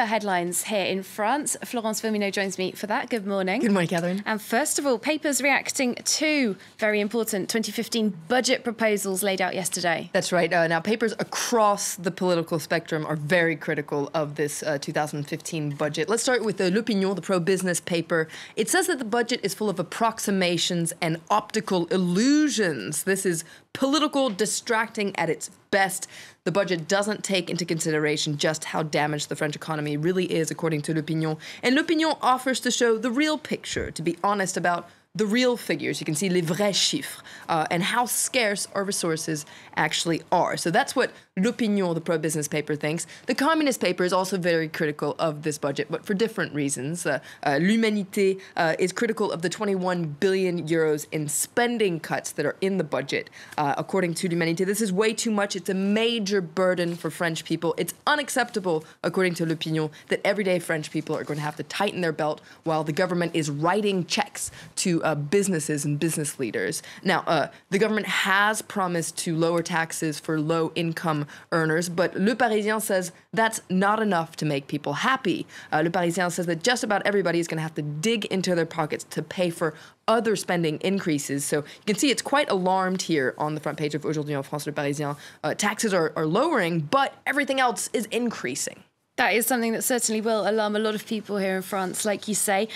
headlines here in France. Florence Firmino joins me for that. Good morning. Good morning, Catherine. And first of all, papers reacting to very important 2015 budget proposals laid out yesterday. That's right. Now, papers across the political spectrum are very critical of this 2015 budget. Let's start with L'Opinion, the pro-business paper. It says that the budget is full of approximations and optical illusions. This is political distracting at its best. The budget doesn't take into consideration just how damaged the French economy really is, according to L'Opinion. And L'Opinion offers to show the real picture, to be honest about the real figures. You can see les vrais chiffres and how scarce our resources actually are. So that's what L'Opinion, the pro-business paper, thinks. The communist paper is also very critical of this budget, but for different reasons. L'Humanité is critical of the 21 billion euros in spending cuts that are in the budget. According to L'Humanité, this is way too much. It's a major burden for French people. It's unacceptable, according to L'Opinion, that everyday French people are going to have to tighten their belt while the government is writing checks to businesses and business leaders. Now, the government has promised to lower taxes for low-income earners, but Le Parisien says that's not enough to make people happy. Le Parisien says that just about everybody is going to have to dig into their pockets to pay for other spending increases. So you can see it's quite alarmed here on the front page of Aujourd'hui en France, Le Parisien. Taxes are lowering, but everything else is increasing. That is something that certainly will alarm a lot of people here in France, like you say.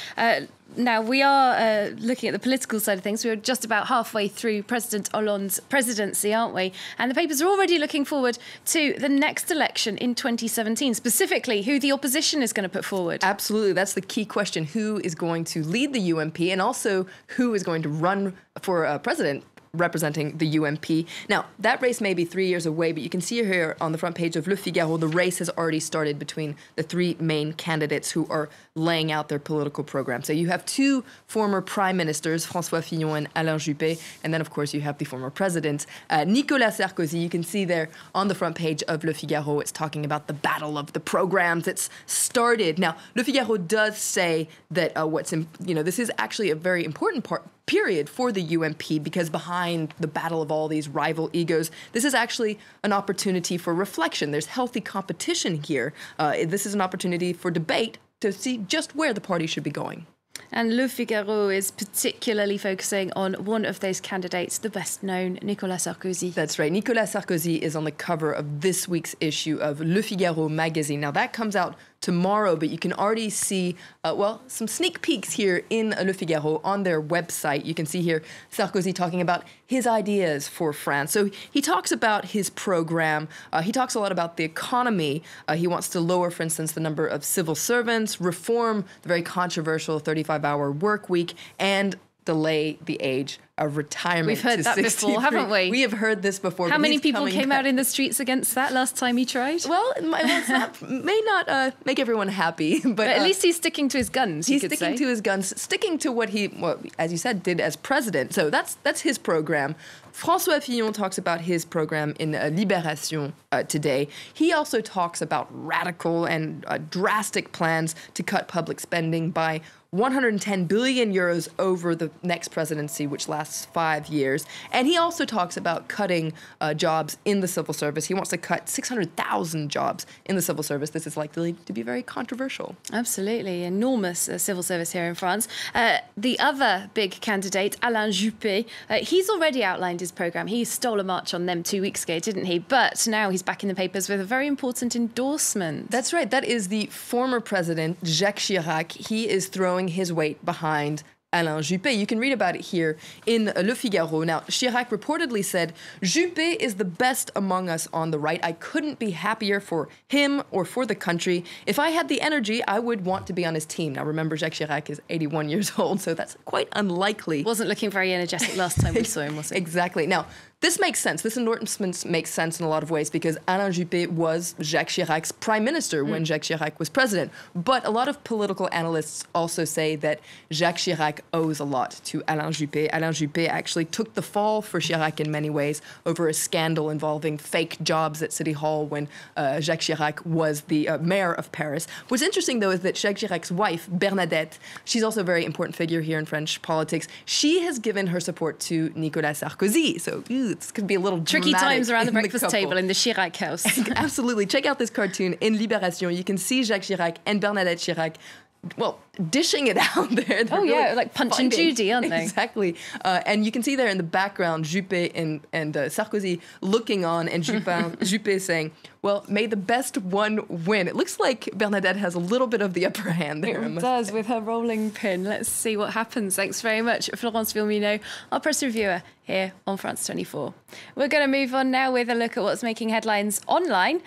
Now, we are looking at the political side of things. We're just about halfway through President Hollande's presidency, aren't we? And the papers are already looking forward to the next election in 2017, specifically who the opposition is going to put forward. Absolutely. That's the key question. Who is going to lead the UMP and also who is going to run for president representing the UMP. Now, that race may be 3 years away, but you can see here on the front page of Le Figaro, the race has already started between the three main candidates who are laying out their political program. So you have two former prime ministers, François Fillon and Alain Juppé, and then, of course, you have the former president, Nicolas Sarkozy. You can see there on the front page of Le Figaro, it's talking about the battle of the programs. It's started. Now, Le Figaro does say that this is actually a very important period for the UMP, because behind the battle of all these rival egos, this is actually an opportunity for reflection. There's healthy competition here. This is an opportunity for debate to see just where the party should be going. And Le Figaro is particularly focusing on one of those candidates, the best known, Nicolas Sarkozy. That's right. Nicolas Sarkozy is on the cover of this week's issue of Le Figaro magazine. Now, that comes out tomorrow, but you can already see, some sneak peeks here in Le Figaro on their website. You can see here Sarkozy talking about his ideas for France. So he talks about his program. He talks a lot about the economy. He wants to lower, for instance, the number of civil servants, reform the very controversial 35-hour work week, and delay the age of retirement. We've heard that 63. before, haven't we? We have heard this before. How many people came out in the streets against that last time he tried? Well, it may not make everyone happy, but at least he's sticking to his guns. He's sticking to his guns, sticking to what he, as you said, did as president. So that's his program. François Fillon talks about his program in Libération today. He also talks about radical and drastic plans to cut public spending by 110 billion euros over the next presidency, which lasts 5 years. And he also talks about cutting jobs in the civil service. He wants to cut 600,000 jobs in the civil service. This is likely to be very controversial. Absolutely. Enormous civil service here in France. The other big candidate, Alain Juppé, he's already outlined his programme. He stole a march on them 2 weeks ago, didn't he? But now he's back in the papers with a very important endorsement. That's right. That is the former president, Jacques Chirac. He is throwing his weight behind Alain Juppé. You can read about it here in Le Figaro. Now, Chirac reportedly said, Juppé is the best among us on the right. I couldn't be happier for him or for the country. If I had the energy, I would want to be on his team. Now, remember, Jacques Chirac is 81 years old, so that's quite unlikely. Wasn't looking very energetic last time we saw him, was it? Exactly. Now, this makes sense. This endorsement makes sense in a lot of ways because Alain Juppé was Jacques Chirac's prime minister when Jacques Chirac was president. But a lot of political analysts also say that Jacques Chirac owes a lot to Alain Juppé. Alain Juppé actually took the fall for Chirac in many ways over a scandal involving fake jobs at City Hall when Jacques Chirac was the mayor of Paris. What's interesting, though, is that Jacques Chirac's wife, Bernadette, she's also a very important figure here in French politics. She has given her support to Nicolas Sarkozy. So, This could be a little tricky dramatic times around the in breakfast couple. table in the Chirac house. Absolutely. Check out this cartoon in Libération. You can see Jacques Chirac and Bernadette Chirac, well, dishing it out there. They're really like Punch and Judy, aren't they? Exactly. And you can see there in the background Juppé and Sarkozy looking on, and Juppé saying, well, may the best one win. It looks like Bernadette has a little bit of the upper hand there. It does, with her rolling pin. Let's see what happens. Thanks very much, Florence Villemino, our press reviewer here on France 24. We're going to move on now with a look at what's making headlines online.